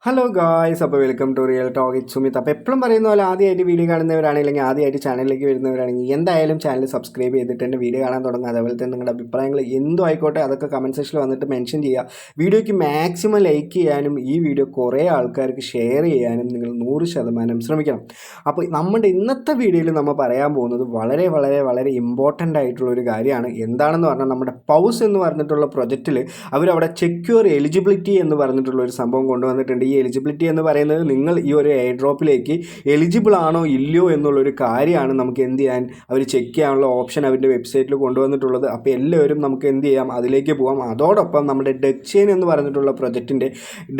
Hello guys, അപ്പോൾ welcome to real talk it Sumit. അപ്പോൾ എപ്പോഴും പറയുന്ന പോലെ ആദ്യമായിട്ട് വീഡിയോ കാണുന്നവരാണെങ്കിൽ ആദ്യമായിട്ട് ചാനലിലേക്ക് വരുന്നവരാണെങ്കിൽ എന്തായാലും ചാനൽ സബ്സ്ക്രൈബ് ചെയ്തിട്ട് എൻ്റെ വീഡിയോ കാണാൻ തുടങ്ങുക. അതേപോലെ തന്നെ നിങ്ങളുടെ അഭിപ്രായങ്ങൾ എന്തോ ആയിക്കോട്ടെ അതൊക്കെ കമൻറ്റ് സെക്ഷനിൽ വന്നിട്ട് മെൻഷൻ ചെയ്യുക. വീഡിയോയ്ക്ക് മാക്സിമം ലൈക്ക് ചെയ്യാനും ഈ വീഡിയോ കുറേ ആൾക്കാർക്ക് ഷെയർ ചെയ്യാനും നിങ്ങൾ 100% ശ്രമിക്കണം. അപ്പോൾ നമ്മുടെ ഇന്നത്തെ വീഡിയോയിൽ നമ്മൾ പറയാൻ പോകുന്നത് വളരെ വളരെ വളരെ ഇമ്പോർട്ടൻ്റ് ആയിട്ടുള്ളൊരു കാര്യമാണ്. എന്താണെന്ന് പറഞ്ഞാൽ നമ്മുടെ പൗസ് എന്ന് പറഞ്ഞിട്ടുള്ള പ്രൊജക്റ്റിൽ അവരവിടെ സെക്യൂർ എലിജിബിലിറ്റി എന്ന് പറഞ്ഞിട്ടുള്ള ഒരു സംഭവം കൊണ്ടുവന്നിട്ടുണ്ട്. എലിജിബിലിറ്റി എന്ന് പറയുന്നത് നിങ്ങൾ ഈ ഒരു എയർ ഡ്രോപ്പിലേക്ക് എലിജിബിൾ ആണോ ഇല്ലയോ എന്നുള്ളൊരു കാര്യമാണ് നമുക്ക് എന്ത് ചെയ്യാൻ അവർ ചെക്ക് ചെയ്യാനുള്ള ഓപ്ഷൻ അവരുടെ വെബ്സൈറ്റിൽ കൊണ്ടുവന്നിട്ടുള്ളത്. അപ്പോൾ എല്ലാവരും നമുക്ക് എന്ത് ചെയ്യാം, അതിലേക്ക് പോകാം. അതോടൊപ്പം നമ്മുടെ ഡെക് ചെയിൻ എന്ന് പറഞ്ഞിട്ടുള്ള പ്രൊജക്റ്റിൻ്റെ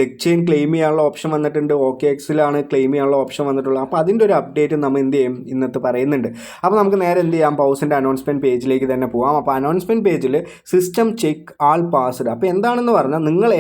ഡെക് ചെയിൻ ക്ലെയിം ചെയ്യാനുള്ള ഓപ്ഷൻ വന്നിട്ടുണ്ട്. OKXലാണ് ക്ലെയിം ചെയ്യാനുള്ള ഓപ്ഷൻ വന്നിട്ടുള്ളത്. അപ്പോൾ അതിൻ്റെ ഒരു അപ്ഡേറ്റ് നമ്മൾ എന്ത് ചെയ്യും ഇന്നത്തെ പറയുന്നുണ്ട്. അപ്പോൾ നമുക്ക് നേരെ എന്ത് ചെയ്യാം, പൗസിൻ്റെ അനൗൺസ്മെൻറ്റ് പേജിലേക്ക് തന്നെ പോകാം. അപ്പോൾ അനൗൺസ്മെൻറ്റ് പേജിൽ സിസ്റ്റം ചെക്ക് ആൾ പാസ്ഡ്. അപ്പോൾ എന്താണെന്ന് പറഞ്ഞാൽ നിങ്ങൾ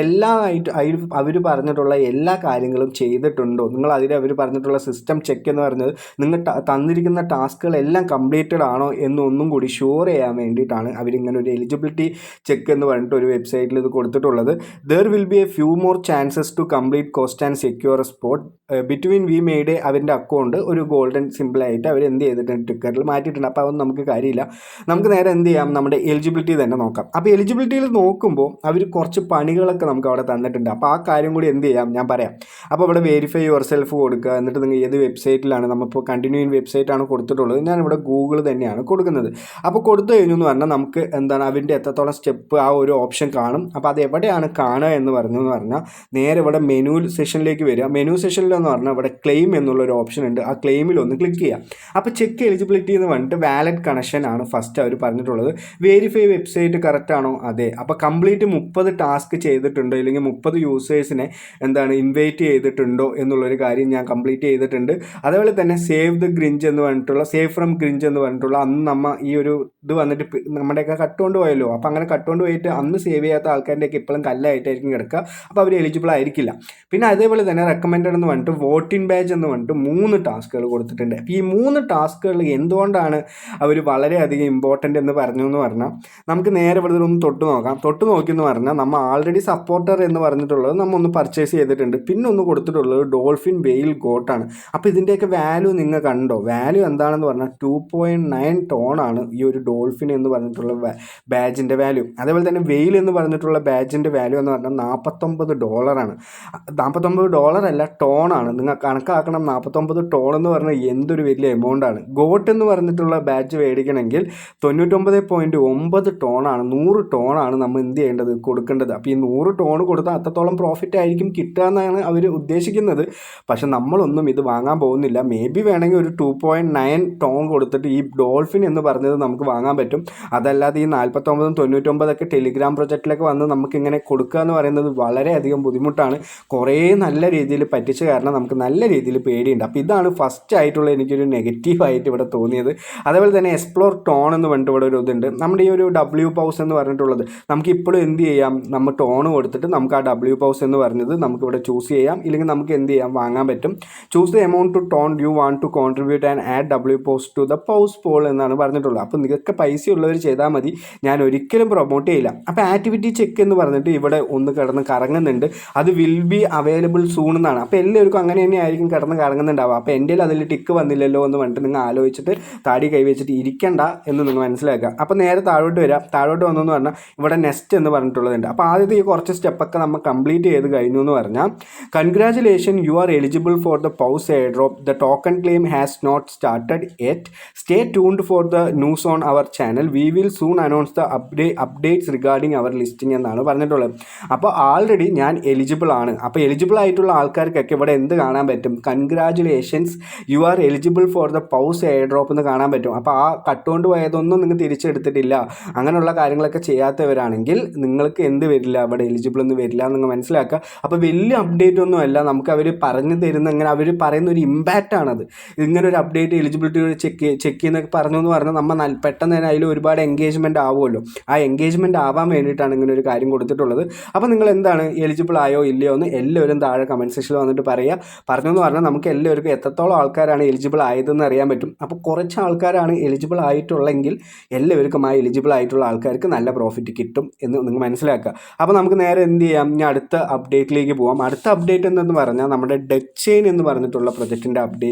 അവർ പറഞ്ഞിട്ടുള്ള എല്ലാ കാര്യങ്ങളും ചെയ്തിട്ടുണ്ടോ, നിങ്ങൾ അവർ പറഞ്ഞിട്ടുള്ള സിസ്റ്റം ചെക്ക് എന്ന് പറഞ്ഞത് നിങ്ങൾ തന്നിരിക്കുന്ന ടാസ്കുകളെല്ലാം കംപ്ലീറ്റഡ് ആണോ എന്നൊന്നും കൂടി ഷുവർ ചെയ്യാൻ വേണ്ടിയിട്ടാണ് അവരിങ്ങനെ ഒരു എലിജിബിലിറ്റി ചെക്ക് എന്ന് പറഞ്ഞിട്ട് ഒരു വെബ്സൈറ്റിൽ ഇത് കൊടുത്തിട്ടുള്ളത്. There will be a few more chances to complete cost and secure spot between we made. അവൻ്റെ അക്കൗണ്ട് ഒരു ഗോൾഡൻ സിമ്പിളായിട്ട് അവർ എന്ത് ചെയ്തിട്ടുണ്ട്, ടിക്കറ്റിൽ മാറ്റിയിട്ടുണ്ട്. അപ്പോൾ അതൊന്നും നമുക്ക് കാര്യമില്ല. നമുക്ക് നേരെ എന്ത് ചെയ്യാം, നമ്മുടെ എലിജിബിലിറ്റി തന്നെ നോക്കാം. അപ്പോൾ എലിജിബിലിറ്റിയിൽ നോക്കുമ്പോൾ അവർ കുറച്ച് പണികളൊക്കെ നമുക്ക് അവിടെ തന്നിട്ടുണ്ട്. അപ്പോൾ ആ കാര്യം കൂടി എന്ത് ചെയ്യാം ഞാൻ പറയാം. അപ്പോൾ ഇവിടെ വെരിഫൈ യുവർ സെൽഫ് കൊടുക്കുക. എന്നിട്ട് നിങ്ങൾ ഏത് വെബ്സൈറ്റിലാണ്, നമ്മളിപ്പോൾ കണ്ടിന്യൂയിങ് വെബ്സൈറ്റാണ് കൊടുത്തിട്ടുള്ളത്. ഞാനിവിടെ ഗൂഗിൾ തന്നെയാണ് കൊടുക്കുന്നത്. അപ്പോൾ കൊടുത്തു കഴിഞ്ഞു എന്ന് പറഞ്ഞാൽ നമുക്ക് എന്താണ് അതിൻ്റെ എത്രത്തോളം സ്റ്റെപ്പ് ആ ഒരു ഓപ്ഷൻ കാണും. അപ്പോൾ അത് എവിടെയാണ് കാണുക എന്ന് പറഞ്ഞാൽ നേരെ ഇവിടെ മെനു സെഷനിലേക്ക് വരിക. മെനു സെഷനിലെന്ന് പറഞ്ഞാൽ ഇവിടെ ക്ലെയിം എന്നുള്ളൊരു ഓപ്ഷൻ ഉണ്ട്. ആ ക്ലെയിമിലൊന്ന് ക്ലിക്ക് ചെയ്യുക. അപ്പോൾ ചെക്ക് എലിജിബിലിറ്റി എന്ന് പറഞ്ഞിട്ട് വാലഡ് കണക്ഷൻ ആണ് ഫസ്റ്റ് അവർ പറഞ്ഞിട്ടുള്ളത്. വെരിഫൈ വെബ്സൈറ്റ് കറക്റ്റ് ആണോ, അതെ. അപ്പോൾ കംപ്ലീറ്റ് 30 ടാസ്ക് ചെയ്തിട്ടുണ്ടോ, ഇല്ലെങ്കിൽ 30 യൂസേഴ്സിനെ ഇൻവൈറ്റ് ചെയ്തിട്ടുണ്ടോ എന്നുള്ളൊരു കാര്യം ഞാൻ കംപ്ലീറ്റ് ചെയ്തിട്ടുണ്ട്. അതേപോലെ തന്നെ സേവ് ദ ഗ്രിഞ്ച് എന്ന് പറഞ്ഞിട്ടുള്ള സേവ് ഫ്രം ഗ്രിഞ്ച് എന്ന് പറഞ്ഞിട്ടുള്ള അന്ന് നമ്മൾ ഈ ഒരു ഇത് വന്നിട്ട് നമ്മുടെയൊക്കെ കട്ടുകൊണ്ട് പോയല്ലോ. അപ്പോൾ അങ്ങനെ കട്ടുകൊണ്ട് പോയിട്ട് അന്ന് സേവ് ചെയ്യാത്ത ആൾക്കാരുടെയൊക്കെ ഇപ്പോഴും കല്ലായിട്ടായിരിക്കും കിടക്കുക. അപ്പോൾ അവർ എലിജിബിൾ ആയിരിക്കില്ല. പിന്നെ അതേപോലെ തന്നെ റെക്കമെൻഡഡ് എന്ന് പറഞ്ഞിട്ട് വോട്ടിംഗ് ബാച്ച് എന്ന് പറഞ്ഞിട്ട് 3 ടാസ്കുകൾ കൊടുത്തിട്ടുണ്ട്. അപ്പോൾ ഈ 3 ടാസ്കുകൾ എന്തുകൊണ്ടാണ് അവർ വളരെയധികം ഇമ്പോർട്ടൻ്റ് എന്ന് പറഞ്ഞു എന്ന് പറഞ്ഞാൽ നമുക്ക് നേരെ ഇവിടെ ഒന്ന് തൊട്ട് നോക്കാം. തൊട്ട് നോക്കിയെന്ന് പറഞ്ഞാൽ നമ്മൾ ആൾറെഡി സപ്പോർട്ടർ എന്ന് പറഞ്ഞിട്ടുള്ളത് നമ്മൾ ഒന്ന് പർച്ചേസ് ചെയ്തിട്ടുണ്ട്. പിന്നെ ഒന്ന് കൊടുത്തിട്ടുള്ളത് ഡോൾഫിൻ വെയിൽ ഗോട്ടാണ്. അപ്പോൾ ഇതിൻ്റെയൊക്കെ വാല്യൂ നിങ്ങൾ കണ്ടോ? വാല്യൂ എന്താണെന്ന് പറഞ്ഞാൽ 2.9 ടോണാണ് ഈ ഒരു ഡോൾഫിൻ എന്ന് പറഞ്ഞിട്ടുള്ള ബാജിൻ്റെ വാല്യൂ. അതേപോലെ തന്നെ വെയിൽ എന്ന് പറഞ്ഞിട്ടുള്ള ബാജിൻ്റെ വാല്യൂ എന്ന് പറഞ്ഞാൽ $49. $49 അല്ല, ടോണാണ്. നിങ്ങൾ കണക്കാക്കണം. 49 ടോൺ എന്ന് പറഞ്ഞാൽ എന്തൊരു വലിയ എമൗണ്ടാണ്. ഗോട്ട് എന്ന് പറഞ്ഞിട്ടുള്ള ബാച്ച് മേടിക്കണമെങ്കിൽ 99.9 ടോണാണ്. 100 ടോണാണ് നമ്മൾ എന്ത് ചെയ്യേണ്ടത്, കൊടുക്കേണ്ടത്. അപ്പോൾ ഈ 100 ടോൺ കൊടുത്താൽ അത്രത്തോളം പ്രോഫിറ്റ് ആയിരിക്കും കിട്ടുക എന്നാണ് അവർ ഉദ്ദേശിക്കുന്നത്. പക്ഷെ നമ്മളൊന്നും ഇത് വാങ്ങാൻ പോകുന്നില്ല. മേ ബി വേണമെങ്കിൽ ഒരു 2.9 ടോൺ കൊടുത്തിട്ട് ഈ ഡോൾഫിൻ എന്ന് പറഞ്ഞത് നമുക്ക് വാങ്ങാൻ പറ്റും. അതല്ലാതെ ഈ 49 99 ടെലിഗ്രാം പ്രൊജക്റ്റിലൊക്കെ വന്ന് നമുക്കിങ്ങനെ കൊടുക്കുക എന്ന് പറയുന്നത് വളരെയധികം ബുദ്ധിമുട്ടാണ്. കുറേ നല്ല രീതിയിൽ പറ്റിച്ച കാരണം നമുക്ക് നല്ല രീതിയിൽ പേടിയുണ്ട്. അപ്പോൾ ഇതാണ് ഫസ്റ്റ് ആയിട്ടുള്ള എനിക്കൊരു നെഗറ്റീവായിട്ട് ഇവിടെ തോന്നിയത്. അതേപോലെ തന്നെ എക്സ്പ്ലോർ ടോൺ എന്ന് പറഞ്ഞിട്ട് ഇവിടെ ഒരു ഇതുണ്ട്. നമ്മുടെ ഈ ഒരു W പൗസ് എന്ന് പറഞ്ഞിട്ടുള്ളത് നമുക്ക് ഇപ്പോഴും എന്ത് ചെയ്യാം, നമ്മൾ ടോൺ കൊടുത്തിട്ട് നമുക്ക് ആ W പൗസ് എന്ന് പറഞ്ഞത് നമുക്കിവിടെ ചൂസ് ചെയ്യാം. ഇല്ലെങ്കിൽ നമുക്ക് എന്ത് ചെയ്യാം, വാങ്ങാൻ പറ്റും. Choose the amount to ton you want to contribute and add W paws to the paws pool എന്നാണ് പറഞ്ഞിട്ടുള്ളത്. അപ്പോൾ നിങ്ങൾക്ക് പൈസ ഉള്ളവർ ചെയ്താൽ മതി, ഞാൻ ഒരിക്കലും പ്രൊമോട്ട് ചെയ്യില്ല. അപ്പോൾ ആക്ടിവിറ്റി ചെക്ക് എന്ന് പറഞ്ഞിട്ട് ഇവിടെ ഒന്ന് കിടന്ന് കറങ്ങുന്നുണ്ട്. അത് വിൽ ബി അവൈലബിൾ സൂൺ എന്നാണ്. അപ്പോൾ എല്ലാവർക്കും അങ്ങനെ തന്നെ ആയിരിക്കും കിടന്ന് കറങ്ങുന്നുണ്ടാവുക. അപ്പോൾ എൻ്റെ അതിൽ ടിക്ക് വന്നില്ലല്ലോ എന്ന് പറഞ്ഞിട്ട് നിങ്ങൾ ആലോചിച്ചിട്ട് താടി കൈവച്ചിട്ട് ഇരിക്കണ്ട എന്ന് നിങ്ങൾ മനസ്സിലാക്കുക. അപ്പോൾ നേരെ താഴോട്ട് വരാം. താഴോട്ട് വന്നെന്ന് പറഞ്ഞാൽ ഇവിടെ നെക്സ്റ്റ് എന്ന് പറഞ്ഞിട്ടുള്ളതുണ്ട്. അപ്പോൾ ആദ്യത്തെ ഈ കുറച്ച് സ്റ്റെപ്പൊക്കെ നമ്മൾ കംപ്ലീറ്റ് ചെയ്ത് കഴിഞ്ഞു എന്ന് പറഞ്ഞാൽ congratulation, you are eligible for the paws air drop. The token claim has not started yet. Stay tuned for the news on our channel. We will soon announce the updates regarding our listing എന്നാണ് പറഞ്ഞിട്ടുള്ളത്. അപ്പോൾ already ഞാൻ eligible ആണ്. അപ്പോൾ eligible ആയിട്ടുള്ള ആൾക്കാർക്കൊക്കെ ഇവിടെ എന്ത് കാണാൻ പറ്റും, congratulations, U are eligible for the paws air drop എന്ന് കാണാൻ പറ്റും. അപ്പോൾ ആ കട്ടുകൊണ്ട് പോയതൊന്നും നിങ്ങൾ തിരിച്ചെടുത്തിട്ടില്ല, അങ്ങനെയുള്ള കാര്യങ്ങളൊക്കെ ചെയ്യാത്തവരാണെങ്കിൽ നിങ്ങൾക്ക് എന്ത് വരില്ല, ഇവിടെ എലിജിബിൾ ഒന്നും വരില്ല നിങ്ങൾ മനസ്സിലാക്കുക. അപ്പോൾ വലിയ അപ്ഡേറ്റ് ഒന്നും അല്ല, നമുക്ക് അവർ പറഞ്ഞു തരുന്ന ഇങ്ങനെ അവർ പറയുന്ന ഒരു ഇമ്പാക്റ്റ് ആണത്. ഇങ്ങനെ ഒരു അപ്ഡേറ്റ് എലിജിബിലിറ്റി ചെക്ക് ചെയ്യുന്നൊക്കെ പറഞ്ഞു എന്ന് പറഞ്ഞാൽ നമ്മൾ പെട്ടെന്ന് തന്നെ അതിൽ ഒരുപാട് എൻഗേജ്മെൻറ്റ് ആവുമല്ലോ. ആ എൻഗേജ്മെൻറ്റ് ആവാൻ വേണ്ടിയിട്ടാണ് ഇങ്ങനെ ഒരു കാര്യം കൊടുത്തിട്ടുള്ളത്. അപ്പോൾ നിങ്ങൾ എന്താണ് എലിജിബിൾ ആയോ ഇല്ലയോ എന്ന് എല്ലാവരും താഴെ കമൻറ്റ് സെക്ഷനിൽ വന്നിട്ട് പറയുക. പറഞ്ഞു എന്ന് പറഞ്ഞാൽ നമുക്ക് എല്ലാവർക്കും എത്രത്തോളം ആൾക്കാരാണ് എലിജിബിൾ ആയതെന്ന് അറിയാൻ പറ്റും. അപ്പോൾ കുറച്ച് ആൾക്കാരാണ് എലിജിബിൾ ആയിട്ടുള്ളെങ്കിൽ എല്ലാവർക്കും ആ എലിജിബിൾ ആയിട്ടുള്ള ആൾക്കാർക്ക് നല്ല പ്രോഫിറ്റ് കിട്ടും എന്ന് നിങ്ങൾ മനസ്സിലാക്കുക. അപ്പോൾ നമുക്ക് നേരെ എന്ത് ചെയ്യാം, ഇനി അടുത്ത അപ്ഡേറ്റിലേക്ക് പോകാം. അടുത്ത അപ്ഡേറ്റ് എന്തെന്ന് പറഞ്ഞാൽ നമ്മുടെ ഡെക് ചെയിൻ എന്ന് പറഞ്ഞിട്ടുള്ള പ്രൊജക്റ്റിൻ്റെ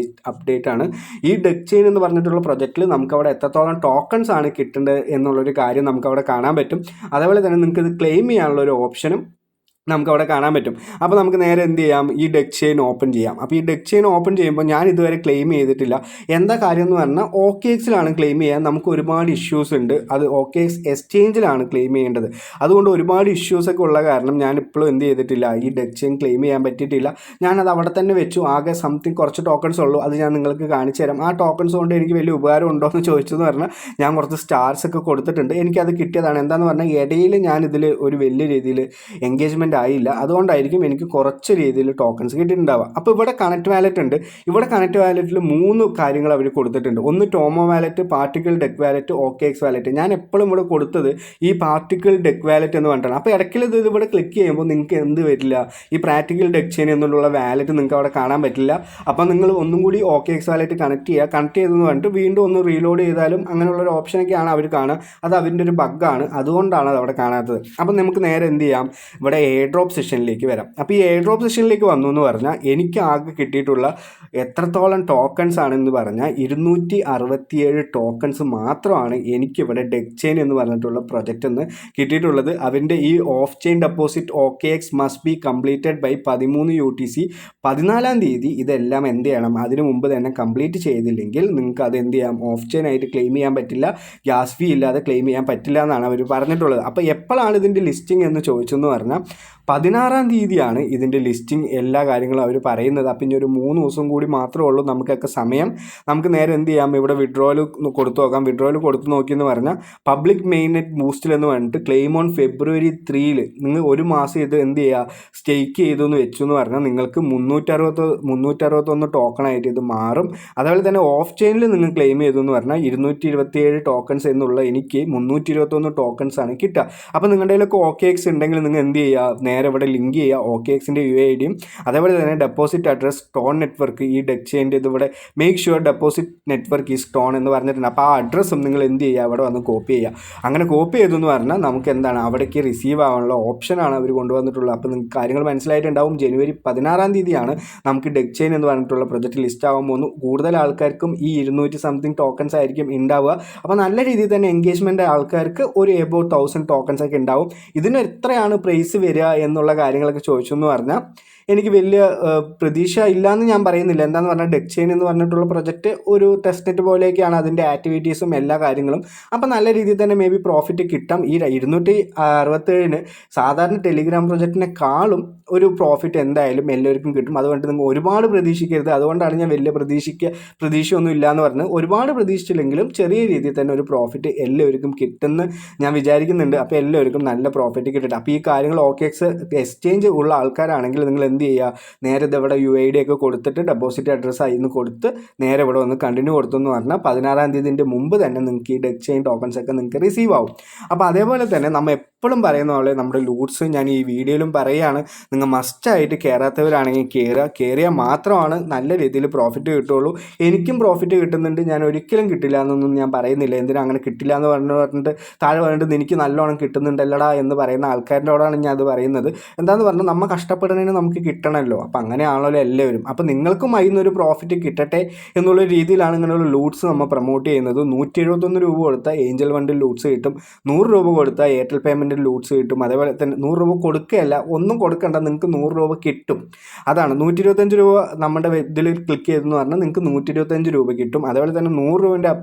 അപ്ഡേറ്റ് ആണ്. ഈ ഡെക് ചെയിൻ എന്ന് പറഞ്ഞിട്ടുള്ള പ്രൊജക്റ്റിൽ നമുക്കവിടെ എത്രത്തോളം ടോക്കൺസ് ആണ് കിട്ടേണ്ടത് എന്നുള്ളൊരു കാര്യം നമുക്കവിടെ കാണാൻ പറ്റും. അതേപോലെ തന്നെ നിങ്ങൾക്ക് ഇത് ക്ലെയിം ചെയ്യാനുള്ള ഒരു ഓപ്ഷനും നമുക്കവിടെ കാണാൻ പറ്റും. അപ്പോൾ നമുക്ക് നേരെ എന്ത് ചെയ്യാം, ഈ ഡെക് ചെയിൻ ഓപ്പൺ ചെയ്യാം. അപ്പോൾ ഈ ഡെക് ചെയിൻ ഓപ്പൺ ചെയ്യുമ്പോൾ ഞാൻ ഇതുവരെ ക്ലെയിം ചെയ്തിട്ടില്ല. എന്താ കാര്യം എന്ന് പറഞ്ഞാൽ OKXലാണ് ക്ലെയിം ചെയ്യാൻ നമുക്ക് ഒരുപാട് ഇഷ്യൂസ് ഉണ്ട്. അത് OKX എക്സ്ചേഞ്ചിലാണ് ക്ലെയിം ചെയ്യേണ്ടത്. അതുകൊണ്ട് ഒരുപാട് ഇഷ്യൂസൊക്കെ ഉള്ള കാരണം ഞാൻ ഇപ്പോഴും എന്ത് ചെയ്തിട്ടില്ല, ഈ ഡെക് ചെയിൻ ക്ലെയിം ചെയ്യാൻ പറ്റിയിട്ടില്ല. ഞാനത് അവിടെ തന്നെ വെച്ചു. ആകെ സംതിങ് കുറച്ച് ടോക്കൺസ് ഉള്ളൂ. അത് ഞാൻ നിങ്ങൾക്ക് കാണിച്ചു തരാം. ആ ടോക്കൺസ് കൊണ്ട് എനിക്ക് വലിയ ഉപകാരം ഉണ്ടോ എന്ന് ചോദിച്ചതെന്ന് പറഞ്ഞാൽ ഞാൻ കുറച്ച് സ്റ്റാർസ് ഒക്കെ കൊടുത്തിട്ടുണ്ട്. എനിക്കത് കിട്ടിയതാണ്. എന്താണെന്ന് പറഞ്ഞാൽ ഇടയിൽ ഞാനിതിൽ ഒരു വലിയ രീതിയിൽ എൻഗേജ്മെൻറ്റ് ആയില്ല. അതുകൊണ്ടായിരിക്കും എനിക്ക് കുറച്ച് രീതിയിൽ ടോക്കൺസ് കിട്ടിയിട്ടുണ്ടാവുക. അപ്പോൾ ഇവിടെ കണക്ട് വാലറ്റ് ഉണ്ട്. ഇവിടെ കണക്ട് വാലറ്റിൽ 3 കാര്യങ്ങൾ അവർ കൊടുത്തിട്ടുണ്ട്. ഒന്ന് Tomo wallet, particle deck wallet, OKX wallet. ഞാൻ എപ്പോഴും ഇവിടെ കൊടുത്തത് ഈ പാർട്ടിക്കിൾ ഡെക് വാലറ്റ് എന്ന് പറഞ്ഞിട്ടാണ്. അപ്പോൾ ഇടയ്ക്കിൽ ഇത് ഇവിടെ ക്ലിക്ക് ചെയ്യുമ്പോൾ നിങ്ങൾക്ക് എന്ത് വരില്ല, ഈ പ്രാക്ടിക്കൽ ഡെക് ചെയിൻ എന്നുള്ള വാലറ്റ് നിങ്ങൾക്ക് അവിടെ കാണാൻ പറ്റില്ല. അപ്പോൾ നിങ്ങൾ ഒന്നും കൂടി OKX വാലറ്റ് കണക്ട് ചെയ്യുക. കണക്ട് ചെയ്തെന്ന് പറഞ്ഞിട്ട് വീണ്ടും ഒന്ന് റീലോഡ് ചെയ്താലും അങ്ങനെയുള്ളൊരു ഓപ്ഷനൊക്കെയാണ് അവർ കാണുക. അത് അവൻ്റെ ഒരു ബഗ്ഗാണ്. അതുകൊണ്ടാണ് അത് അവിടെ കാണാത്തത്. അപ്പം നമുക്ക് നേരെ എന്ത് ചെയ്യാം, ഇവിടെ ഡ്രോപ്പ് സെഷനിലേക്ക് വരാം. അപ്പോൾ ഈ ഡ്രോപ്പ് സെഷനിലേക്ക് വന്നു എന്ന് പറഞ്ഞാൽ എനിക്ക് ആകെ കിട്ടിയിട്ടുള്ള എത്രത്തോളം ടോക്കൺസ് ആണെന്ന് പറഞ്ഞാൽ 267 ടോക്കൺസ് മാത്രമാണ് എനിക്കിവിടെ ഡെക് ചെയിൻ എന്ന് പറഞ്ഞിട്ടുള്ള പ്രൊജക്റ്റ് എന്ന് കിട്ടിയിട്ടുള്ളത്. അതിൻ്റെ ഈ off chain deposit OKX must be completed by 13 UTC 14-ാം തീയതി ഇതെല്ലാം എന്ത് ചെയ്യണം, അതിന് മുമ്പ് തന്നെ കംപ്ലീറ്റ് ചെയ്തില്ലെങ്കിൽ നിങ്ങൾക്ക് അത് എന്ത് ചെയ്യാം, ഓഫ് ചെയിൻ ആയിട്ട് ക്ലെയിം ചെയ്യാൻ പറ്റില്ല, ഗ്യാസ് ഫീ ഇല്ലാതെ ക്ലെയിം ചെയ്യാൻ പറ്റില്ല എന്നാണ് അവർ പറഞ്ഞിട്ടുള്ളത്. അപ്പോൾ എപ്പോഴാണ് ഇതിൻ്റെ ലിസ്റ്റിംഗ് എന്ന് ചോദിച്ചെന്ന് പറഞ്ഞാൽ 16-ാം തീയതിയാണ് ഇതിൻ്റെ ലിസ്റ്റിംഗ് എല്ലാ കാര്യങ്ങളും അവർ പറയുന്നത്. അപ്പം ഇനി ഒരു 3 ദിവസം കൂടി മാത്രമേ ഉള്ളൂ നമുക്കൊക്കെ സമയം. നമുക്ക് നേരെ എന്ത് ചെയ്യാം, ഇവിടെ വിഡ്രോവൽ കൊടുത്തു നോക്കാം. വിഡ്രോവൽ കൊടുത്തു നോക്കിയെന്ന് പറഞ്ഞാൽ പബ്ലിക് മെയിൻ നെറ്റ് ബൂസ്റ്റിൽ എന്ന് പറഞ്ഞിട്ട് ക്ലെയിം ഓൺ February 3 നിങ്ങൾ ഒരു മാസം ഇത് എന്ത് ചെയ്യുക, സ്റ്റേക്ക് ചെയ്തു എന്ന് വെച്ചു എന്ന് പറഞ്ഞാൽ നിങ്ങൾക്ക് 361 ടോക്കണായിട്ട് ഇത് മാറും. അതുപോലെ തന്നെ ഓഫ് ചെയിനിൽ നിങ്ങൾ ക്ലെയിം ചെയ്തു എന്ന് പറഞ്ഞാൽ 227 ടോക്കൺസ് എന്നുള്ള എനിക്ക് 321 ടോക്കൺസ് ആണ് കിട്ടുക. അപ്പോൾ നിങ്ങളുടെ കയ്യിലൊക്കെ OKX ഉണ്ടെങ്കിൽ നിങ്ങൾ എന്ത് ചെയ്യുക, നേരെ ഇവിടെ ലിങ്ക് ചെയ്യുക OKXൻ്റെ UID അതേപോലെ തന്നെ ഡെപ്പോസിറ്റ് അഡ്രസ് സ്റ്റോൺ നെറ്റ്വർക്ക്. ഈ ഡെക് ചെയിൻ്റെ ഇതിവിടെ മേക്ക് ഷുവർ ഡെപ്പോസിറ്റ് നെറ്റ്വർക്ക് ഈ സ്റ്റോൺ എന്ന് പറഞ്ഞിട്ടുണ്ട്. അപ്പോൾ ആ അഡ്രസ്സും നിങ്ങൾ എന്ത് ചെയ്യുക, അവിടെ വന്ന് കോപ്പി ചെയ്യുക. അങ്ങനെ കോപ്പി ചെയ്തെന്ന് പറഞ്ഞാൽ നമുക്ക് എന്താണ്, അവിടേക്ക് റിസീവ് ആവാനുള്ള ഓപ്ഷനാണ് അവർ കൊണ്ടുവന്നിട്ടുള്ളത്. അപ്പോൾ നിങ്ങൾക്ക് കാര്യങ്ങൾ മനസ്സിലായിട്ടുണ്ടാവും. January 16-ാം തീയതിയാണ് നമുക്ക് ഡെക് ചെയിൻ എന്ന് പറഞ്ഞിട്ടുള്ള പ്രൊജക്റ്റ് ലിസ്റ്റ് ആവാൻ പോകുന്നു. കൂടുതൽ ആൾക്കാർക്കും ഈ 200 സംതിങ് ടോക്കൺസ് ആയിരിക്കും ഉണ്ടാവുക. അപ്പോൾ നല്ല രീതിയിൽ തന്നെ എൻഗേജ്മെൻ്റ് ആൾക്കാർക്ക് ഒരു എബൌട്ട് 1000 ടോക്കൺസ് ഒക്കെ ഉണ്ടാവും. ഇതിന് എത്രയാണ് പ്രൈസ് വരിക എന്നുള്ള കാര്യങ്ങളൊക്കെ ചോദിച്ചു എന്ന് പറഞ്ഞാൽ എനിക്ക് വലിയ പ്രതീക്ഷ ഇല്ലയെന്ന് ഞാൻ പറയുന്നില്ല. എന്താണെന്ന് പറഞ്ഞാൽ ഡെക് ചെയിൻ എന്ന് പറഞ്ഞിട്ടുള്ള പ്രൊജക്റ്റ് ഒരു ടെസ്റ്റ് നെറ്റ് പോലെയൊക്കെയാണ് അതിൻ്റെ ആക്ടിവിറ്റീസും എല്ലാ കാര്യങ്ങളും. അപ്പോൾ നല്ല രീതിയിൽ തന്നെ മേ ബി പ്രോഫിറ്റ് കിട്ടാം. ഈ 267 സാധാരണ ടെലിഗ്രാം പ്രൊജക്റ്റിനെക്കാളും ഒരു പ്രോഫിറ്റ് എന്തായാലും എല്ലാവർക്കും കിട്ടും. അതുകൊണ്ട് നിങ്ങൾ ഒരുപാട് പ്രതീക്ഷിക്കരുത്. അതുകൊണ്ടാണ് ഞാൻ വലിയ പ്രതീക്ഷയൊന്നും ഇല്ല എന്ന് പറഞ്ഞ്, ഒരുപാട് പ്രതീക്ഷിച്ചില്ലെങ്കിലും ചെറിയ രീതിയിൽ തന്നെ ഒരു പ്രോഫിറ്റ് എല്ലാവർക്കും കിട്ടുമെന്ന് ഞാൻ വിചാരിക്കുന്നുണ്ട്. അപ്പോൾ എല്ലാവർക്കും നല്ല പ്രോഫിറ്റ് കിട്ടട്ടെ. അപ്പോൾ ഈ കാര്യങ്ങൾ OKX എക്സ്ചേഞ്ച് ഉള്ള ആൾക്കാരാണെങ്കിൽ നിങ്ങൾ എന്ത് ചെയ്യുക, നേരെ ഇവിടെ UID ഒക്കെ കൊടുത്തിട്ട് ഡെപ്പോസിറ്റ് അഡ്രസ്സ് അതിന് കൊടുത്ത് നേരെ ഇവിടെ വന്ന് കണ്ടിന്യൂ കൊടുത്തു എന്ന് പറഞ്ഞാൽ 16-ാം തീയതിൻ്റെ മുമ്പ് തന്നെ നിങ്ങൾക്ക് ഈ ഡെക് ചെയിൻ ടോക്കൺസ് ഒക്കെ നിങ്ങൾക്ക് റിസീവ് ആവും. അപ്പോൾ അതേപോലെ തന്നെ നമ്മൾ എപ്പോഴും പറയുന്ന പോലെ നമ്മുടെ ലൂട്ട്സ് ഞാൻ ഈ വീഡിയോയിലും പറയുകയാണ്, നിങ്ങൾ മസ്റ്റായിട്ട് കയറാത്തവരാണെങ്കിൽ കയറിയാൽ മാത്രമാണ് നല്ല രീതിയിൽ പ്രോഫിറ്റ് കിട്ടുള്ളൂ. എനിക്കും പ്രോഫിറ്റ് കിട്ടുന്നുണ്ട്, ഞാൻ ഒരിക്കലും കിട്ടില്ല എന്നൊന്നും ഞാൻ പറയുന്നില്ല. എന്തിനാ അങ്ങനെ കിട്ടില്ല എന്ന് പറഞ്ഞിട്ട് താഴെ പറഞ്ഞിട്ട് എനിക്ക് നല്ലോണം കിട്ടുന്നുണ്ടല്ലടാ എന്ന് പറയുന്ന ആൾക്കാരോടാണ് ഞാൻ അത് പറയുന്നത്. എന്താണെന്ന് പറഞ്ഞാൽ നമ്മൾ കഷ്ടപ്പെടുന്നതിന് നമുക്ക് കിട്ടണമല്ലോ. അപ്പോൾ അങ്ങനെയാണല്ലോ എല്ലാവരും. അപ്പോൾ നിങ്ങൾക്കും അതിൽ നിന്നൊരു പ്രോഫിറ്റ് കിട്ടട്ടെ എന്നുള്ള രീതിയിലാണ് ഇങ്ങനെയുള്ള ലൂട്ട്സ് നമ്മൾ പ്രൊമോട്ട് ചെയ്യുന്നത്. 171 രൂപ കൊടുത്താൽ ഏഞ്ചൽ വണ്ടിൽ ലൂട്ട്സ് കിട്ടും, 100 രൂപ കൊടുത്താൽ എയർടെൽ പേയ്മെൻറ്റിൽ ലൂട്ട്സ് കിട്ടും. അതേപോലെ തന്നെ 100 രൂപ കൊടുക്കുകയല്ല, ഒന്നും കൊടുക്കണ്ട, നിങ്ങൾക്ക് 100 രൂപ കിട്ടും. അതാണ് 125 രൂപ നമ്മുടെ ഇതിൽ ക്ലിക്ക് ചെയ്തെന്ന് പറഞ്ഞാൽ നിങ്ങൾക്ക് 125 രൂപ കിട്ടും. അതേപോലെ തന്നെ 100 രൂപേൻ്റെ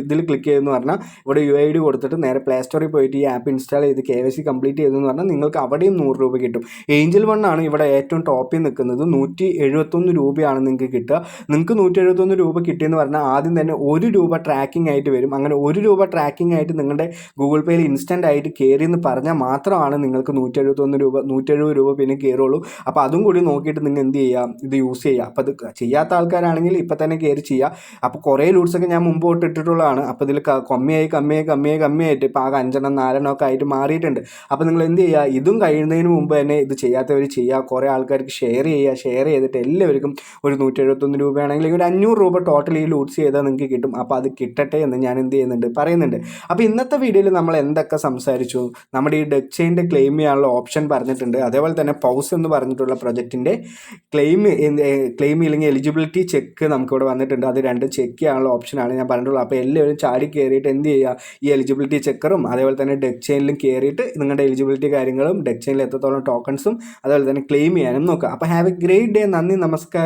ഇതിൽ ക്ലിക്ക് ചെയ്തെന്ന് പറഞ്ഞാൽ ഇവിടെ UID കൊടുത്തിട്ട് നേരെ പ്ലേ സ്റ്റോറിൽ പോയിട്ട് ഈ ആപ്പ് ഇൻസ്റ്റാൾ ചെയ്ത് KYC കംപ്ലീറ്റ് ചെയ്തെന്ന് പറഞ്ഞാൽ നിങ്ങൾക്ക് അവിടെയും 100 രൂപ കിട്ടും. ഏഞ്ചൽ വണ്ണാണ് ഇവിടെ ഏറ്റവും ടോപ്പിൽ നിൽക്കുന്നത്. 171 രൂപയാണ് നിങ്ങൾക്ക് കിട്ടുക. നിങ്ങൾക്ക് 171 രൂപ കിട്ടിയെന്ന് പറഞ്ഞാൽ ആദ്യം തന്നെ 1 രൂപ ട്രാക്കിംഗ് ആയിട്ട് വരും. അങ്ങനെ 1 രൂപ ട്രാക്കിംഗ് ആയിട്ട് നിങ്ങളുടെ ഗൂഗിൾ പേയിൽ ഇൻസ്റ്റൻ്റ് ആയിട്ട് കയറി എന്ന് പറഞ്ഞാൽ മാത്രമാണ് നിങ്ങൾക്ക് 170 രൂപ പിന്നെ കയറുള്ളൂ. അപ്പോൾ അതും കൂടി നോക്കിയിട്ട് നിങ്ങൾ എന്ത് ചെയ്യുക, ഇത് യൂസ് ചെയ്യുക. അപ്പോൾ അത് ചെയ്യാത്ത ആൾക്കാരാണെങ്കിൽ ഇപ്പം തന്നെ കയറി ചെയ്യുക. അപ്പോൾ കുറേ ലൂട്ട്സൊക്കെ ഞാൻ മുമ്പ് തൊട്ട് ഇട്ടിട്ടുള്ളതാണ്. അപ്പോൾ ഇതിൽ കമ്മിയായിട്ട് ഇപ്പോൾ ആകെ 5 4 ഒക്കെ ആയിട്ട് മാറിയിട്ടുണ്ട്. അപ്പോൾ നിങ്ങൾ എന്ത് ചെയ്യുക, ഇതും കഴിയുന്നതിന് മുമ്പ് തന്നെ ഇത് ചെയ്യാത്തവർ ചെയ്യുക, കുറേ ആൾക്കാർക്ക് ഷെയർ ചെയ്തിട്ട് എല്ലാവർക്കും ഒരു 171 രൂപയാണെങ്കിൽ ഒരു 500 രൂപ ടോട്ടൽ ഈ ലൂട്ട്സ് ചെയ്താൽ നിങ്ങൾക്ക് കിട്ടും. അപ്പോൾ അത് കിട്ടട്ടെ എന്ന് ഞാൻ എന്ത് ചെയ്യുന്നുണ്ട്, പറയുന്നുണ്ട്. അപ്പോൾ ഇന്നത്തെ വീഡിയോയിൽ നമ്മൾ എന്തൊക്കെ സംസാരിച്ചു, നമ്മുടെ ഈ ഡെക് ചെയിൻ്റെ ക്ലെയിം ചെയ്യാനുള്ള ഓപ്ഷൻ പറഞ്ഞിട്ടുണ്ട്, അതേപോലെ തന്നെ പൗസ് എന്ന് പറഞ്ഞിട്ടുള്ള പ്രൊജക്റ്റിൻ്റെ ക്ലെയിം ഇല്ലെങ്കിൽ എലിജിബിലിറ്റി ചെക്ക് നമുക്കിവിടെ വന്നിട്ടുണ്ട്. അത് രണ്ടും ചെക്ക് ചെയ്യാനുള്ള ഓപ്ഷനാണ് ഞാൻ പറഞ്ഞിട്ടുള്ളത്. അപ്പോൾ എല്ലാവരും ചാടി കയറിയിട്ട് എന്ത് ചെയ്യുക, ഈ എലിജിബിലിറ്റി ചെക്കറും അതേപോലെ തന്നെ ഡെക് ചെയിനിലും കയറിയിട്ട് നിങ്ങളുടെ എലിജിബിലിറ്റി കാര്യങ്ങളും ഡെക് ചെയിനിൽ എത്രത്തോളം ടോക്കൺസും അതുപോലെ തന്നെ ക്ലെയിം ചെയ്യാനും നോക്കുക. അപ്പോൾ ഹാവ് എ ഗ്രേറ്റ് ഡേ. നന്ദി, നമസ്കാരം.